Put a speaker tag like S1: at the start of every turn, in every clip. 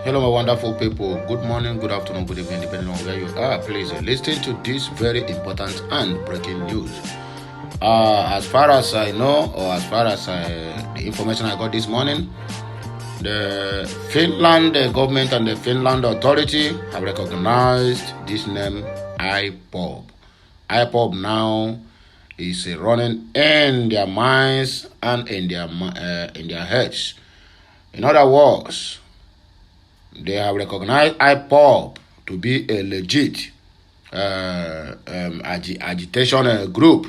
S1: Hello, my wonderful people. Good morning, good afternoon, good evening, depending on where you are. Please listen to this very important and breaking news. As far as I know, or as far as the information I got this morning, the Finland government and the Finland authority have recognized this name IPOB. IPOB now is running in their minds and in their heads. In other words, they have recognized IPOB to be a legit agitation group,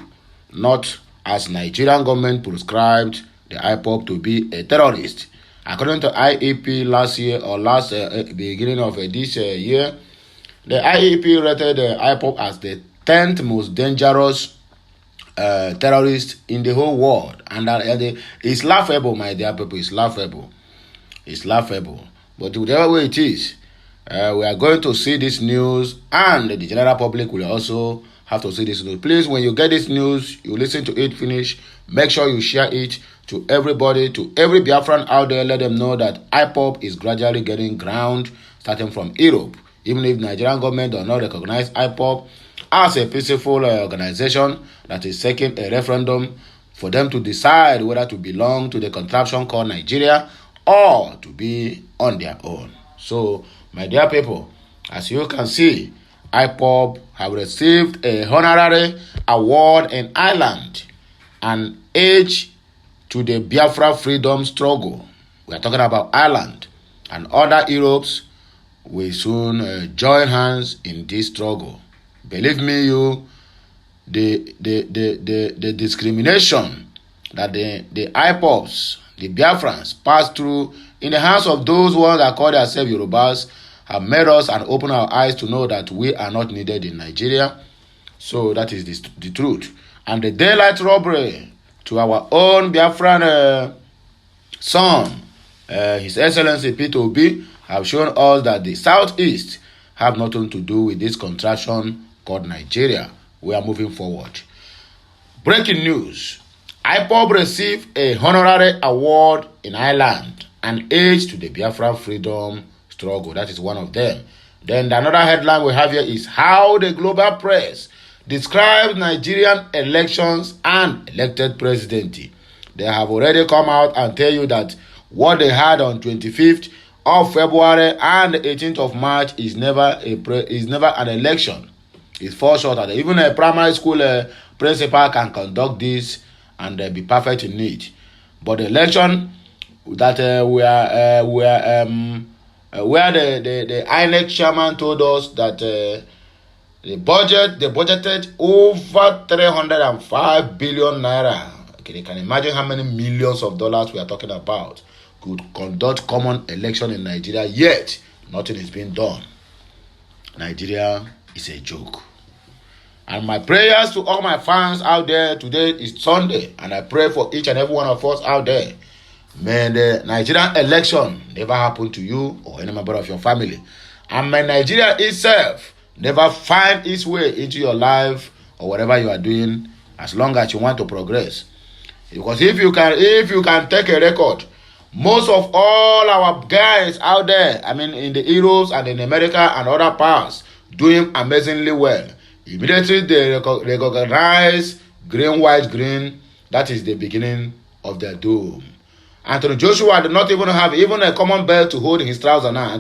S1: not as Nigerian government prescribed the IPOB to be a terrorist. According to IEP last year or last beginning of this year, the IEP rated the IPOB as the 10th most dangerous terrorist in the whole world, and it's laughable, my dear people. It's laughable. It's laughable. But whatever way it is, we are going to see this news, and the general public will also have to see this news. Please, when you get this news, you listen to it finish. Make sure you share it to everybody, to every Biafran out there. Let them know that IPOB is gradually getting ground, starting from Europe. Even if Nigerian government does not recognize IPOB as a peaceful organization that is seeking a referendum for them to decide whether to belong to the contraption called Nigeria or to be on their own. So, my dear people, as you can see, IPOB have received a honorary award in Ireland, an age to the Biafra freedom struggle. We are talking about Ireland, and other Europes will soon join hands in this struggle. Believe me, the discrimination that the IPOBs, the Biafrans, passed through in the hands of those ones that call themselves Yorubas have made us and opened our eyes to know that we are not needed in Nigeria. So that is the truth. And the daylight robbery to our own Biafran son, His Excellency Peter Obi, have shown us that the Southeast have nothing to do with this contraction called Nigeria. We are moving forward. Breaking news. IPOB received a honorary award in Ireland, an age to the Biafran freedom struggle. That is one of them. Then another headline we have here is how the global press describes Nigerian elections and elected presidency. They have already come out and tell you that what they had on 25th of February and 18th of March is never an election. It's far short. Even a primary school principal can conduct this and be perfect in it. But the election that where the INEC chairman told us that they budgeted over 305 billion naira. Okay, they can imagine how many millions of dollars we are talking about. Could conduct common election in Nigeria, yet nothing is being done. Nigeria is a joke. And my prayers to all my fans out there, today is Sunday, and I pray for each and every one of us out there. May the Nigerian election never happen to you or any member of your family. And may Nigeria itself never find its way into your life or whatever you are doing, as long as you want to progress. Because if you can take a record, most of all our guys out there, I mean in the Europe and in America and other parts, doing amazingly well. Immediately they recognize green, white, green. That is the beginning of their doom. Anthony Joshua did not even have a common belt to hold in his trousers now.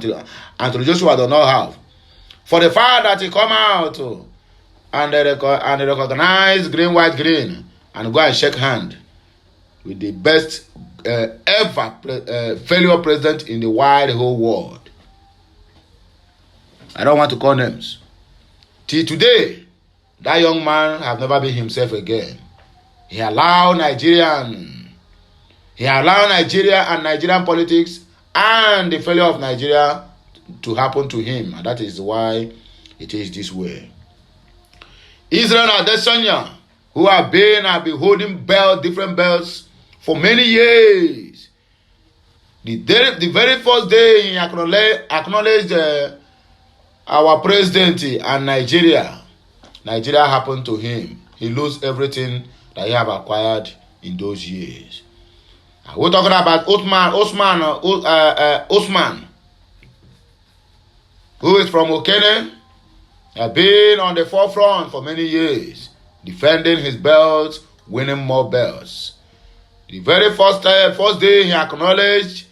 S1: Anthony Joshua does not have. For the fact that he come out and they recognize green, white, green and go and shake hand with the best ever failure president in the wide whole world. I don't want to call names. Till today, that young man have never been himself again. He allowed Nigeria and Nigerian politics and the failure of Nigeria to happen to him, and that is why it is this way. Israel Adesanya, who have been holding different belts for many years. The very first day he acknowledged our president and Nigeria happened to him. He lost everything that he have acquired in those years. We're talking about Osman. who is from Okene, has been on the forefront for many years, defending his belts, winning more belts. The very first day he acknowledged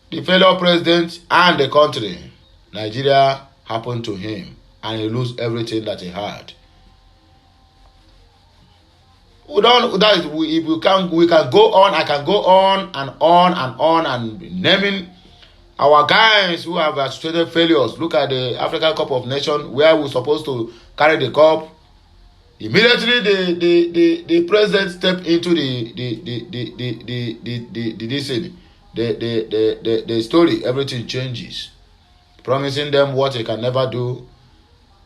S1: the fellow president and the country, Nigeria happened to him, and he lost everything that he had. We can go on. I can go on and naming our guys who have associated failures. Look at the African Cup of Nations, where we're supposed to carry the cup. Immediately, the president stepped into the story. Everything changes, promising them what he can never do,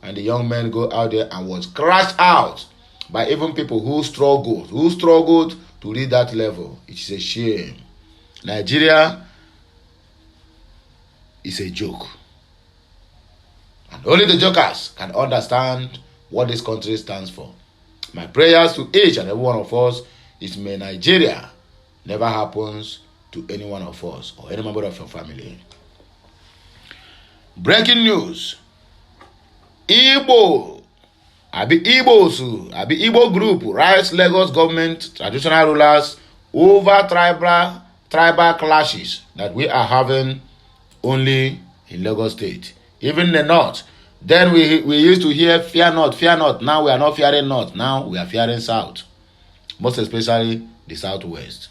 S1: and the young men go out there and was crushed out by even people who struggled to reach that level. It's a shame. Nigeria is a joke, and only the jokers can understand what this country stands for. My prayers to each and every one of us is, may Nigeria never happens to any one of us or any member of your family. Breaking news. Igbo group rights Lagos government traditional rulers over tribal clashes that we are having only in Lagos State. Even the north. Then we used to hear fear not, fear not. Now we are not fearing north. Now we are fearing south. Most especially the southwest.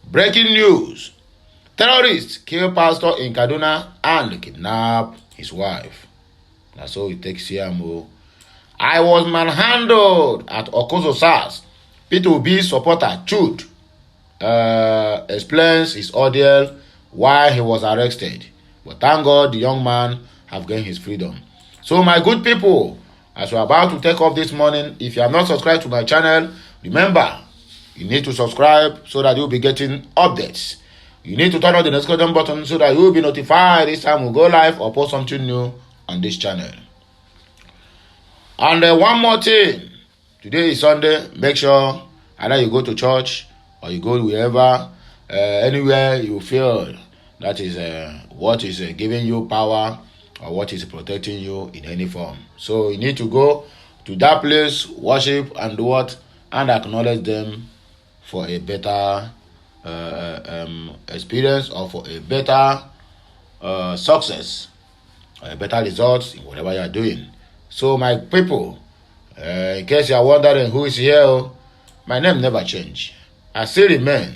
S1: Breaking news. Terrorists kill pastor in Kaduna and kidnap his wife. That's how it takes CMO. I was manhandled at Okozo SARS. P2B supporter Chud explains his ordeal why he was arrested. But thank God the young man have gained his freedom. So my good people, as we're about to take off this morning, if you have not subscribed to my channel, remember, you need to subscribe so that you'll be getting updates. You need to turn on the notification button so that you'll be notified each time we go live or post something new on this channel. And one more thing, today is Sunday. Make sure either you go to church or you go wherever, anywhere you feel that is what is giving you power or what is protecting you in any form. So you need to go to that place, worship and do what, and acknowledge them for a better experience or for a better success or a better results in whatever you are doing. So my people, in case you are wondering who is here, my name never changed. I still remain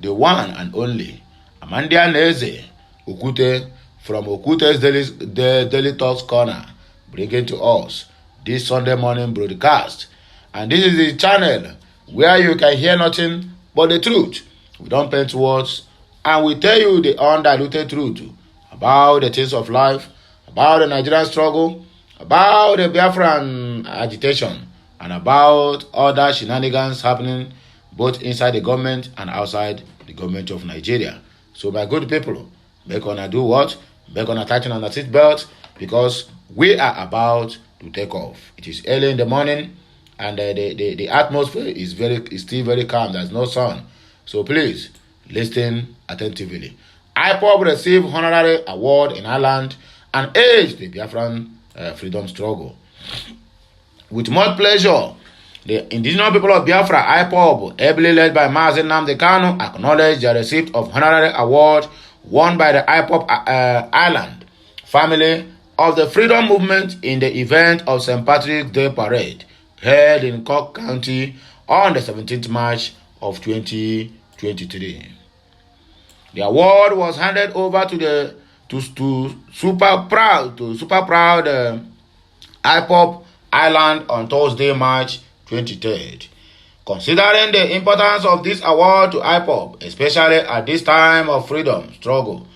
S1: the one and only Amandia Neze Okute from Okute's Daily Talks Corner, bringing to us this Sunday morning broadcast. And this is the channel where you can hear nothing but the truth. We don't paint words, and we tell you the undiluted truth about the things of life, about the Nigerian struggle, about the Biafran agitation, and about other shenanigans happening both inside the government and outside the government of Nigeria. So my good people, make on do what? Make on tighten on the seat belt, because we are about to take off. It is early in the morning, and the atmosphere is still very calm. There's no sun. So please listen attentively. IPOB received honorary award in Ireland and urged the Biafran freedom struggle. With much pleasure, the indigenous people of Biafra, IPOB, ably led by Mazi Nnamdi Kanu, acknowledged the receipt of honorary award won by the IPOB Island family of the freedom movement in the event of St. Patrick's Day Parade held in Cork County on the 17th March of 2023. The award was handed over to super proud IPOB Island on Thursday, March 23rd. Considering the importance of this award to IPOB, especially at this time of freedom struggle,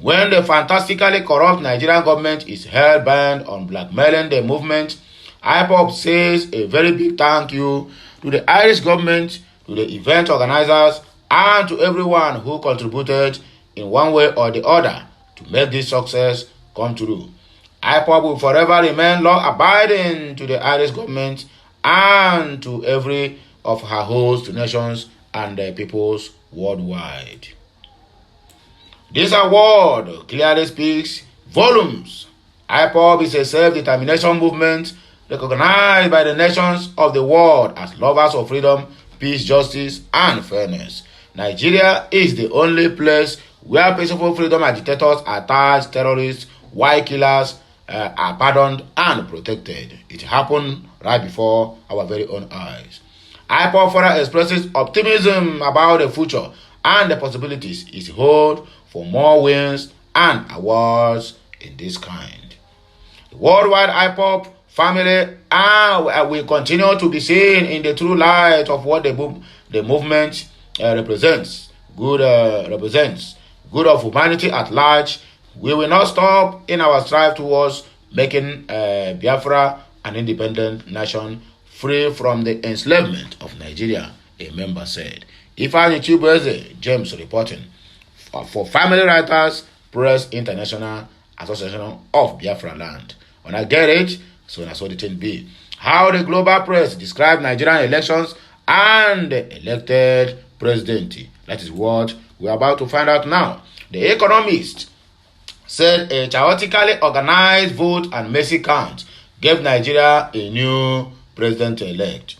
S1: when the fantastically corrupt Nigerian government is hell-bent on blackmailing the movement, IPOB says a very big thank you to the Irish government, to the event organizers, and to everyone who contributed in one way or the other to make this success come true. IPOB will forever remain law-abiding to the Irish government and to every of her host nations and their peoples worldwide. This award clearly speaks volumes IPOB is a self-determination movement recognized by the nations of the world as lovers of freedom, peace, justice, and fairness. Nigeria is the only place where peaceful freedom agitators, attacks, terrorists, white killers are pardoned and protected. It happened right before our very own eyes. IPOB further expresses optimism about the future and the possibilities it holds for more wins and awards in this kind. The worldwide IPOB family will continue to be seen in the true light of what the movement represents. Good of humanity at large. We will not stop in our strive towards making Biafra an independent nation free from the enslavement of Nigeria, a member said. Ifeanyi Chibueze, James reporting for Family Writers Press International Association of Biafra Land. When I get it, so that's what the thing be. How the global press describe Nigerian elections and the elected president. That is what we are about to find out now. The Economist said a chaotically organized vote and messy count gave Nigeria a new president-elect.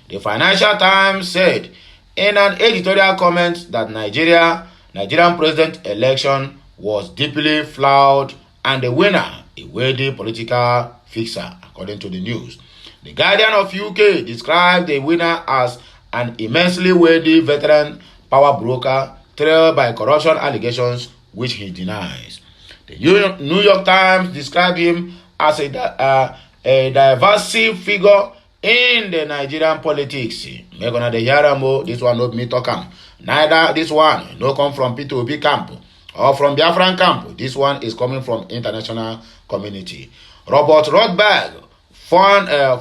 S1: The Financial Times said in an editorial comment that Nigerian president election was deeply flawed and the winner a worthy political fixer, according to the news. The Guardian of UK described the winner as an immensely worthy veteran power broker trailed by corruption allegations which he denies. The New York Times described him as a divisive figure in the Nigerian politics. This one not me talk. Neither this one no come from P2P camp or from Biafran camp. This one is coming from international community. Robert Rothberg,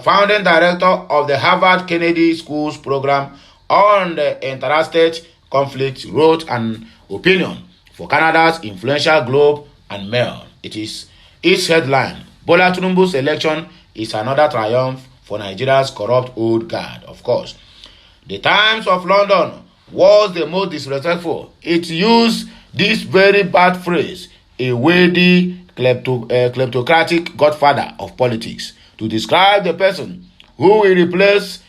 S1: founding director of the Harvard Kennedy School's program on the interstate conflict, wrote an opinion for Canada's influential Globe and Mail. Its headline, Bola Tinubu's election is another triumph for Nigeria's corrupt old guard. Of course, the Times of London was the most disrespectful. It used this very bad phrase, a worthy kleptocratic godfather of politics, to describe the person who will replace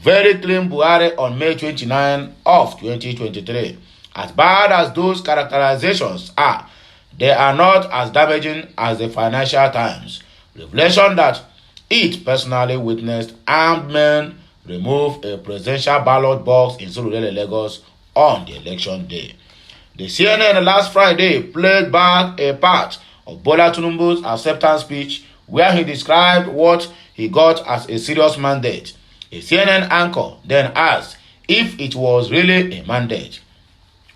S1: very clean Buhari on May 29 of 2023. As bad as those characterizations are, they are not as damaging as the Financial Times revelation that it personally witnessed armed men remove a presidential ballot box in Surulere, Lagos on the election day. The CNN last Friday played back a part of Bola Tinubu's acceptance speech where he described what he got as a serious mandate. A CNN anchor then asked if it was really a mandate.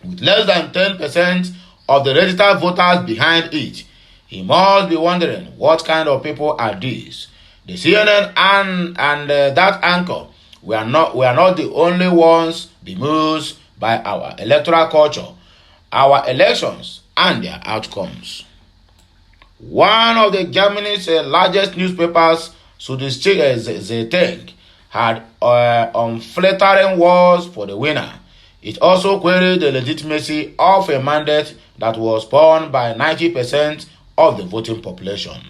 S1: With less than 10% of the registered voters behind it, he must be wondering what kind of people are these. The CNN and that anchor we are not the only ones bemused by our electoral culture, our elections, and their outcomes. One of the Germany's largest newspapers, Süddeutsche Zeitung, had unflattering words for the winner. It also queried the legitimacy of a mandate that was spawned by 90% of the voting population.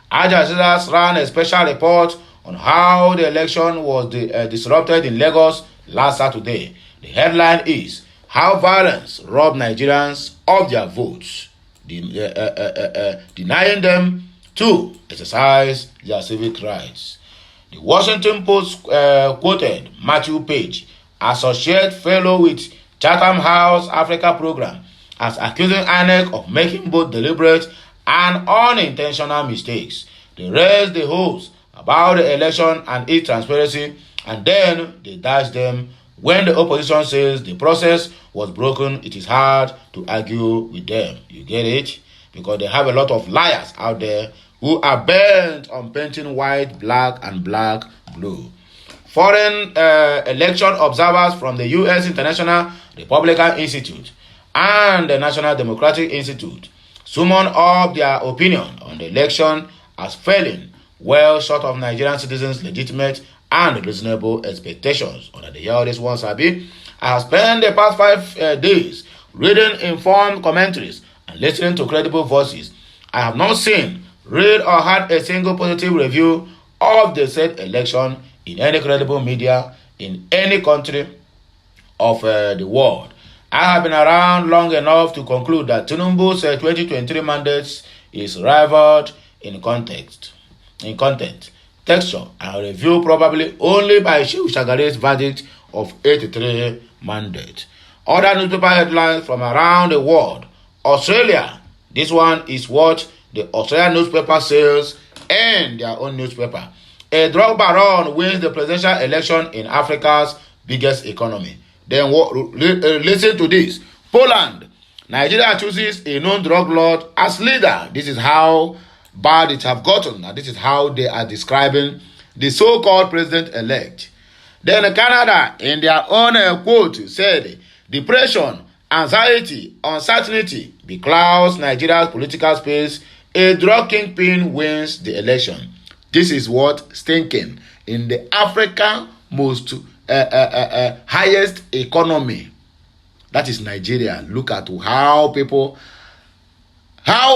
S1: Al Jazeera ran a special report on how the election was disrupted in Lagos last Saturday. The headline is, How Violence Robbed Nigerians of Their Votes, denying them to exercise their civic rights. The Washington Post quoted Matthew Page, associate fellow with Chatham House Africa program, as accusing INEC of making both deliberate and unintentional mistakes. They raised the hopes about the election and its transparency, and then they dash them. When the opposition says the process was broken, it is hard to argue with them. You get it? Because they have a lot of liars out there who are bent on painting white, black, and black blue. Foreign election observers from the U.S. International Republican Institute and the National Democratic Institute summoned up their opinion on the election as failing well short of Nigerian citizens' legitimate and reasonable expectations. Under the year this one, Sabi, I have spent the past 5 days reading informed commentaries and listening to credible voices. I have not seen read or had a single positive review of the said election in any credible media in any country of the world. I have been around long enough to conclude that Tinubu's 2023 mandates is rivaled in content, texture, and review probably only by Shehu Shagare's verdict of 83 mandates. Other newspaper headlines from around the world. Australia, this one is what the Australian newspaper says and their own newspaper. A drug baron wins the presidential election in Africa's biggest economy. Then listen to this. Poland, Nigeria chooses a known drug lord as leader. This is how bad it have gotten. Now, this is how they are describing the so-called president-elect. Then Canada, in their own quote, said, depression, anxiety, uncertainty beclouds Nigeria's political space. A drug kingpin wins the election. This is what stinking in the African most highest economy. That is Nigeria. Look at how people are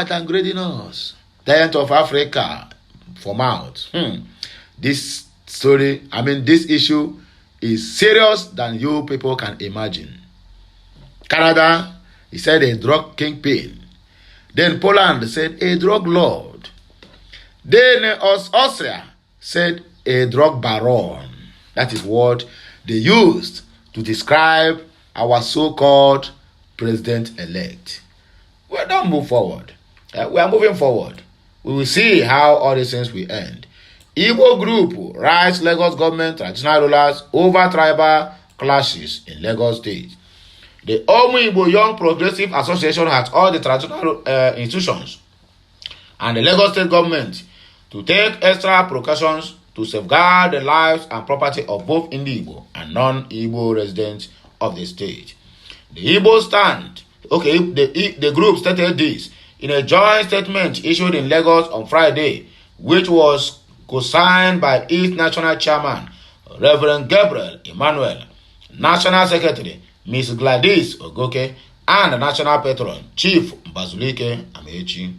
S1: downgrading us. Giant of Africa from out. This story, this issue is serious than you people can imagine. Canada, he said a drug kingpin. Then Poland said a drug lord. Then Austria said a drug baron. That is what they used to describe our so-called president-elect. We don't move forward. We are moving forward. We will see how all these things will end. Igbo group rights Lagos government traditional rulers over tribal clashes in Lagos State. The Omu Igbo Young Progressive Association has all the traditional institutions and the Lagos State government to take extra precautions to safeguard the lives and property of both Igbo and non-Igbo residents of the state. The Igbo stand, the group stated this in a joint statement issued in Lagos on Friday, which was co-signed by its national chairman, Reverend Gabriel Emmanuel, national secretary, Ms. Gladys Ogoke, and the national patron, Chief Bazulike Amechi.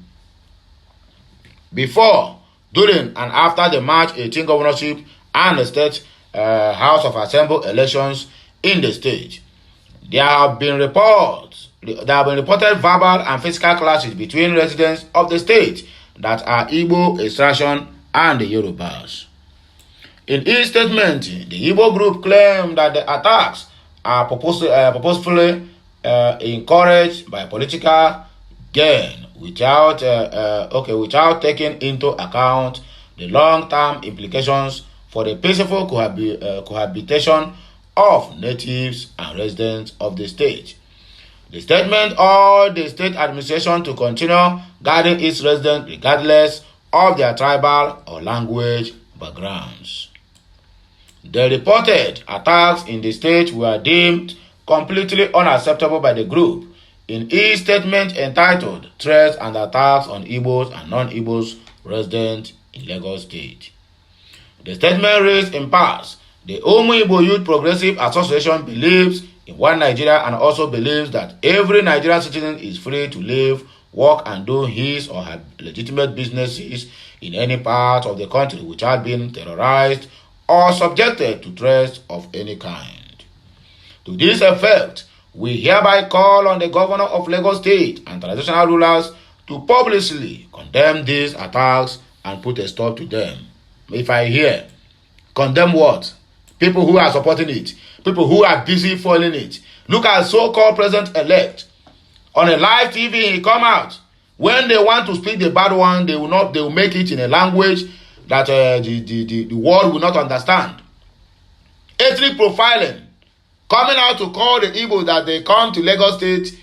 S1: Before, during, and after the March 18 governorship and the state House of Assembly elections in the state, there have been reported verbal and physical clashes between residents of the state that are Igbo extraction and the Yorubas. In its statement, the Igbo group claimed that the attacks are purposefully encouraged by political gain without taking into account the long-term implications for the peaceful cohabitation of natives and residents of the state. The statement urged the state administration to continue guarding its residents regardless of their tribal or language backgrounds. The reported attacks in the state were deemed completely unacceptable by the group in its statement entitled Threats and Attacks on Igbos and Non-Igbos Residents in Lagos State. The statement reads in part, the Omu Igbo Youth Progressive Association believes in one Nigeria and also believes that every Nigerian citizen is free to live, work, and do his or her legitimate businesses in any part of the country without being terrorized or subjected to threats of any kind. To this effect, we hereby call on the governor of Lagos State and traditional rulers to publicly condemn these attacks and put a stop to them. If I hear, condemn what? People who are supporting it, people who are busy foiling it. Look at so-called president-elect. On a live TV, he come out. When they want to speak the bad one, they will make it in a language that the world will not understand. Ethnic profiling. Coming out to call the Igbo that they come to Lagos State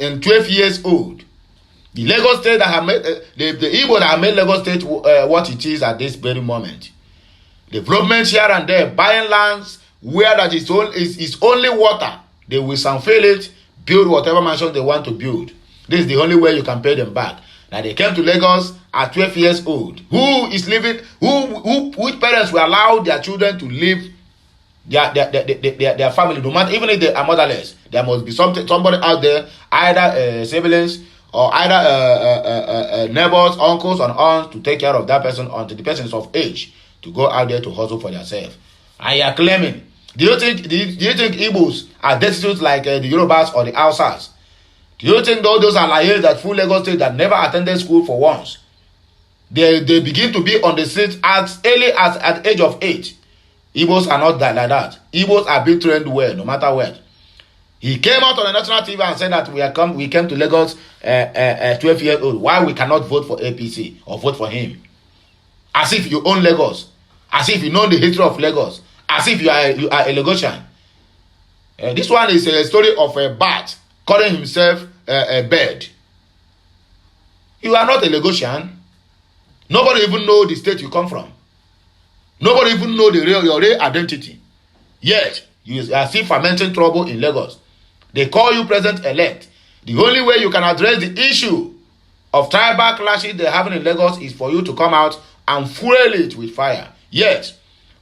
S1: in 12 years old. The Lagos State that have made the Igbo that have made Lagos State what it is at this very moment. Development here and there, buying lands where that is only water. They will sanfill it, build whatever mansion they want to build. This is the only way you can pay them back. Now they came to Lagos at 12 years old. Who is living? Which parents will allow their children to live their family? No matter, even if they are motherless, there must be somebody out there, either siblings or either neighbors, uncles, and aunts to take care of that person until the person is of age to go out there to hustle for themselves. And you are claiming, do you think Igbos are destitute like the Yorubas or the Hausas? Do you think all those allies that full Lagos State that never attended school for once, they begin to be on the streets as early as at the age of 8? Igbos are not like that. Igbos are being trained well, no matter what. He came out on the national TV and said that we came to Lagos 12 years old. Why we cannot vote for APC or vote for him? As if you own Lagos. As if you know the history of Lagos. As if you are a Lagosian. This one is a story of a bat calling himself a bird. You are not a Lagosian. Nobody even know the state you come from. Nobody even know your real identity. Yet, you are still fermenting trouble in Lagos. They call you president-elect. The only way you can address the issue of tribal clashes they're having in Lagos is for you to come out and fuel it with fire. Yet,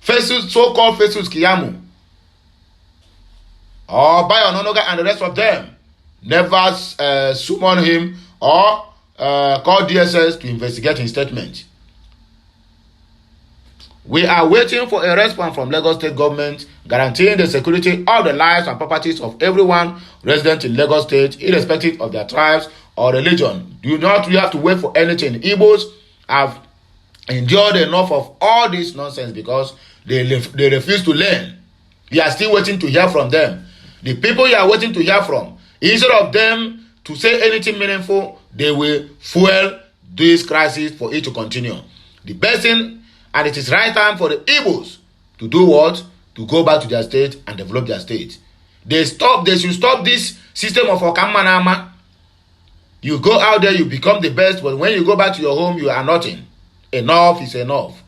S1: so-called Festus Kiyamu, or Bayo Ononoga and the rest of them, never summon him or call DSS to investigate his statement. We are waiting for a response from Lagos State government guaranteeing the security of the lives and properties of everyone resident in Lagos State, irrespective of their tribes or religion. You don't have to wait for anything. Igbos have endured enough of all this nonsense because they refuse to learn. You are still waiting to hear from them. The people you are waiting to hear from, instead of them to say anything meaningful, they will fuel this crisis for it to continue. The best thing, and it is right time for the Igbos to do what? To go back to their state and develop their state. They should stop this system of Okamanama. You go out there, you become the best, but when you go back to your home, you are nothing. Enough is enough.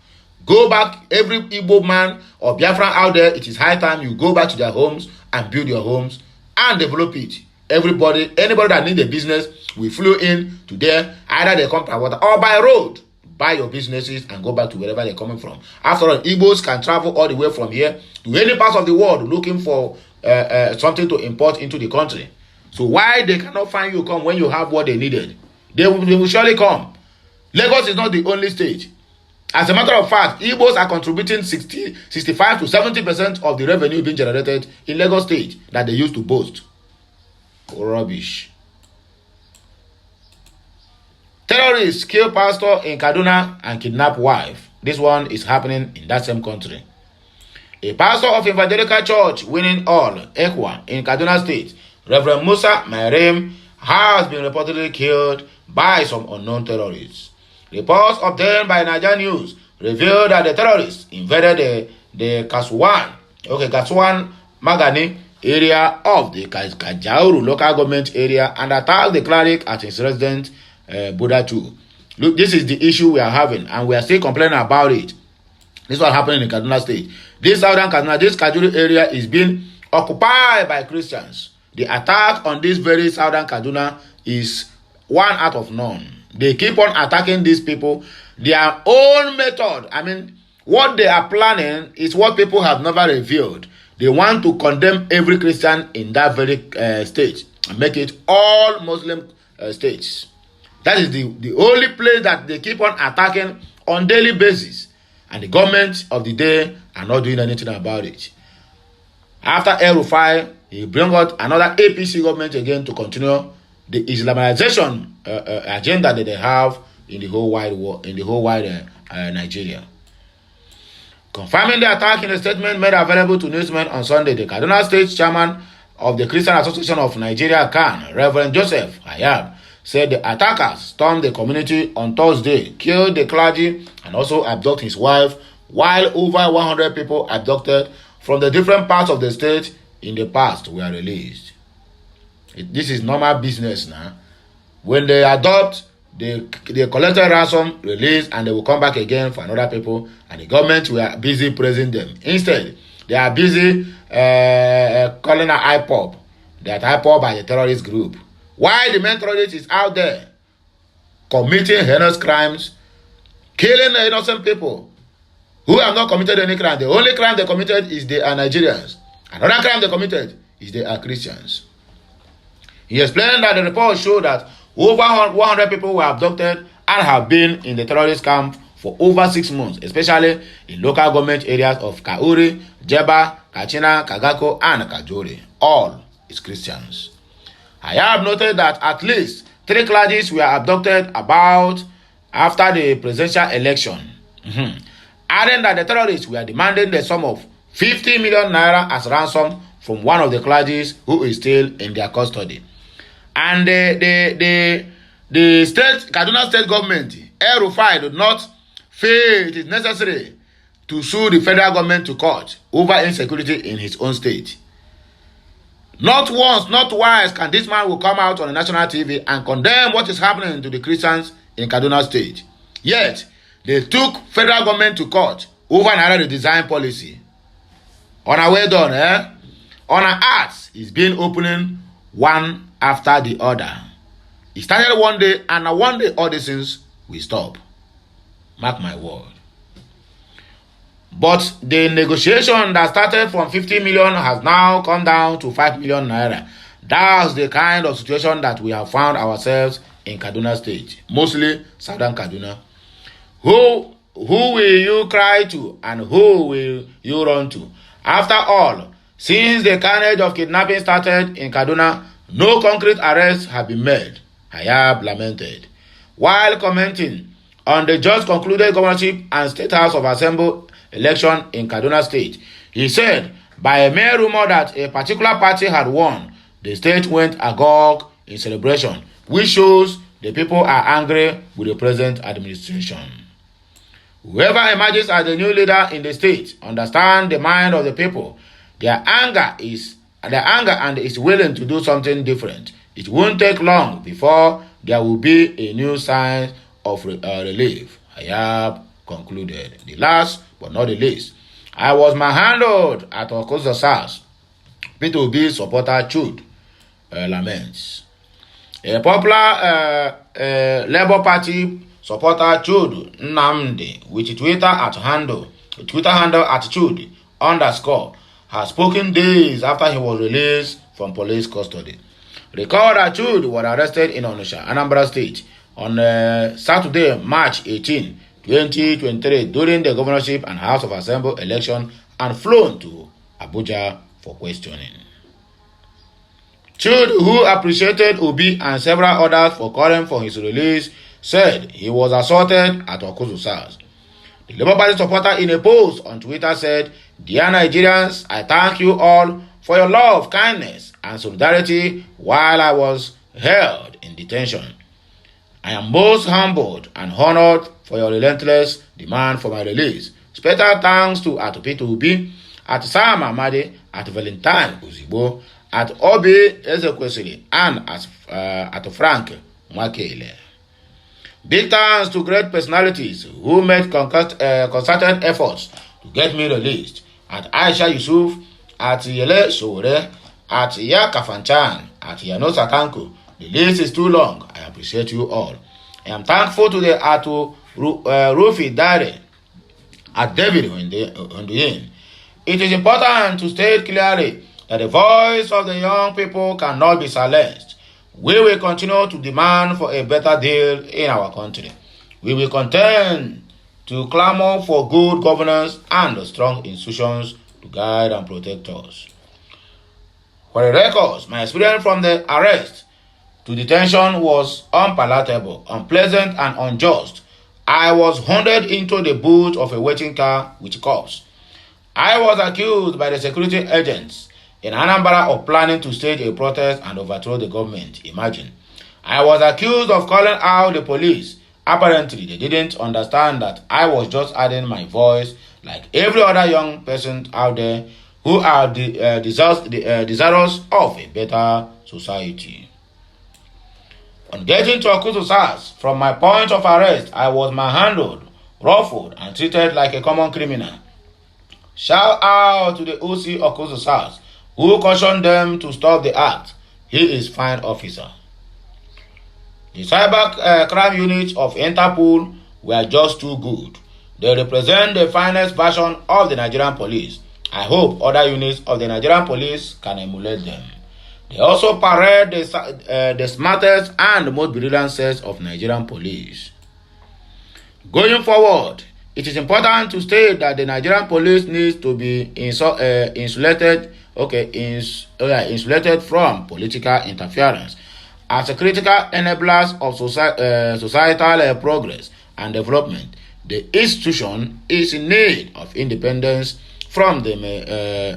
S1: Go back, every Igbo man or Biafran out there, it is high time you go back to their homes and build your homes and develop it. Anybody that needs a business, we flew in to there, either they come by water or by road. Buy your businesses and go back to wherever they're coming from. After all, Igbos can travel all the way from here to any part of the world looking for something to import into the country. So why they cannot find you come when you have what they needed? They will surely come. Lagos is not the only state. As a matter of fact, Igbos are contributing 65 to 70% of the revenue being generated in Lagos State that they used to boast. Rubbish. Terrorists kill pastor in Kaduna and kidnap wife. This one is happening in that same country. A pastor of Evangelical Church Winning All, Ekwa, in Kaduna State, Reverend Musa Mairem, has been reportedly killed by some unknown terrorists. Reports obtained by Nigeria News revealed that the terrorists invaded the Kaswan Magani area of the Kajauru local government area and attacked the cleric at his residence Buddha too. Look, this is the issue we are having, and we are still complaining about it. This is what happened in Kaduna State. This southern Kaduna, this Kajuru area is being occupied by Christians. The attack on this very southern Kaduna is one out of none. They keep on attacking these people. Their own method, what they are planning is what people have never revealed. They want to condemn every Christian in that very state and make it all Muslim states. That is the only place that they keep on attacking on daily basis. And the government of the day are not doing anything about it. After El Rufai, he bring out another APC government again to continue the Islamization agenda that they have in the whole wide world, in the whole wide Nigeria. Confirming the attack in a statement made available to newsmen on Sunday, the Kaduna State Chairman of the Christian Association of Nigeria, CAN, Reverend Joseph Hayab, said the attackers stormed the community on Thursday, killed the clergy, and also abducted his wife, while over 100 people abducted from the different parts of the state in the past were released. This is normal business now. When they adopt, they collect a ransom, release, and they will come back again for another people, and the government were busy praising them. Instead, they are busy calling an IPOB, that IPOB by the terrorist group. Why the main terrorist is out there committing heinous crimes, killing the innocent people who have not committed any crime. The only crime they committed is they are Nigerians. Another crime they committed is they are Christians. He explained that the report showed that Over 100 people were abducted and have been in the terrorist camp for over 6 months, especially in local government areas of Kauri, Jeba, Kachina, Kagako, and Kajori. All is Christians. I have noted that at least 3 clergies were abducted about after the presidential election. Adding that the terrorists were demanding the sum of 50 million naira as ransom from one of the clergies who is still in their custody. And the state, Kaduna state government, El Rufai, did not feel it is necessary to sue the federal government to court over insecurity in his own state. Not once, not twice can this man will come out on the national TV and condemn what is happening to the Christians in Kaduna state. Yet, they took federal government to court over another redesign policy. On our way done, on our arts is being opening one after the other. It started one day, and now one day all these things will stop. Mark my word. But the negotiation that started from 50 million has now come down to 5 million naira. That's the kind of situation that we have found ourselves in Kaduna state, mostly southern Kaduna. Who will you cry to and who will you run to? After all, since the carnage of kidnapping started in Kaduna, no concrete arrests have been made, Hayab lamented. While commenting on the just concluded governorship and state house of assembly election in Kaduna state, he said, by a mere rumor that a particular party had won, the state went agog in celebration, which shows the people are angry with the present administration. Whoever emerges as the new leader in the state understands the mind of the people. Their anger and is willing to do something different. It won't take long before there will be a new sign of relief. Hayab concluded. The last but not the least, I was manhandled at Okozo's house. P2B supporter Chud laments. A popular Labour Party supporter Chud Nnamdi with Twitter handle at Chud _ has spoken days after he was released from police custody. Recall that Chud was arrested in Onitsha, Anambra State on Saturday, March 18, 2023 during the governorship and House of Assembly election and flown to Abuja for questioning. Chud, who appreciated Obi and several others for calling for his release, said he was assaulted at Okozo's house. The Labour Party supporter in a post on Twitter said, "Dear Nigerians, I thank you all for your love, kindness, and solidarity while I was held in detention. I am most humbled and honored for your relentless demand for my release. Special thanks to at P2B, at Sam Amadi, at Valentine Uzibo, at Obi Ezekwesili, and at Frank Mwakele. Big thanks to great personalities who made concerted efforts to get me released. At Aisha Yusuf, at Yele Sowore, at Yakafanchan, at Yano Sakanko. The list is too long. I appreciate you all. I am thankful to the Atu Rufi Dare, at David Hunduyin. It is important to state clearly that the voice of the young people cannot be silenced. We will continue to demand for a better deal in our country. We will continue to clamor for good governance and strong institutions to guide and protect us. For the records, my experience from the arrest to detention was unpalatable, unpleasant, and unjust. I was hunted into the boot of a waiting car with cops. I was accused by the security agents in Anambra of planning to stage a protest and overthrow the government. Imagine. I was accused of calling out the police. Apparently, they didn't understand that I was just adding my voice like every other young person out there who are desirous of a better society. On getting to Okozo's house, from my point of arrest, I was manhandled, ruffled, and treated like a common criminal. Shout out to the OC Okozo's house, who cautioned them to stop the act. He is fine officer. The cyber crime units of Interpol were just too good. They represent the finest version of the Nigerian police. I hope other units of the Nigerian police can emulate them. They also parade the smartest and most brilliant sets of Nigerian police. Going forward, it is important to state that the Nigerian police needs to be insulated from political interference as a critical enablers of societal progress and development. The institution is in need of independence from the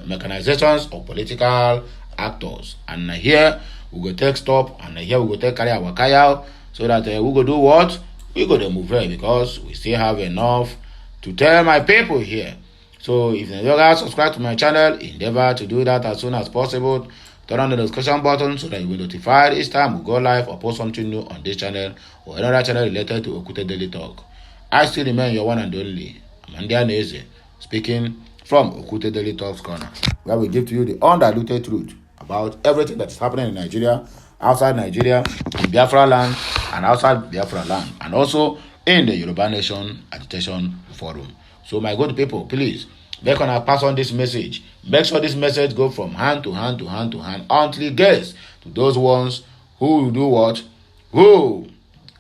S1: mechanizations of political actors. And here we go take stop, and here we go take carry our kaya, so that we go do what? We go to move right, because we still have enough to tell my people here. So if you guys subscribe to my channel, endeavor to do that as soon as possible. Turn on the notification button so that you will be notified each time we go live or post something new on this channel or another channel related to Okute Daily Talk. I still remain your one and only Amandia Neze, speaking from Okute Daily Talks Corner, where we give to you the undiluted truth about everything that is happening in Nigeria, outside Nigeria, in Biafra land, and outside Biafra land, and also in the Yoruba Nation Agitation Forum. So my good people, please, make on pass on this message. Make sure this message go from hand to hand to hand to hand until it gets to those ones who will do what? Who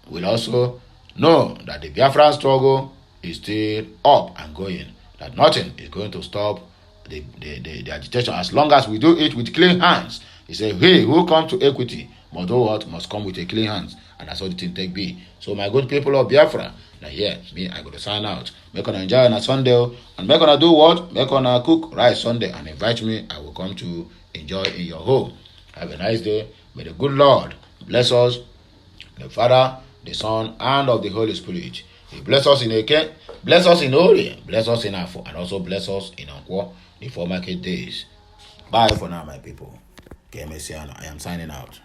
S1: will also know that the Biafran struggle is still up and going. That nothing is going to stop the agitation as long as we do it with clean hands. He said, he who come to equity must do what? Must come with a clean hands. And that's what the thing take be. So my good people of Biafra, now here, me, I got to sign out. Make on enjoy on a Sunday, and make on do what? Make on cook rice Sunday, and invite me. I will come to enjoy in your home. Have a nice day. May the good Lord bless us, the Father, the Son, and of the Holy Spirit. He bless us in Eke, bless us in Ori, bless us in Afo, and also bless us in Ankwo, the 4 market days. Bye for now, my people. I am signing out.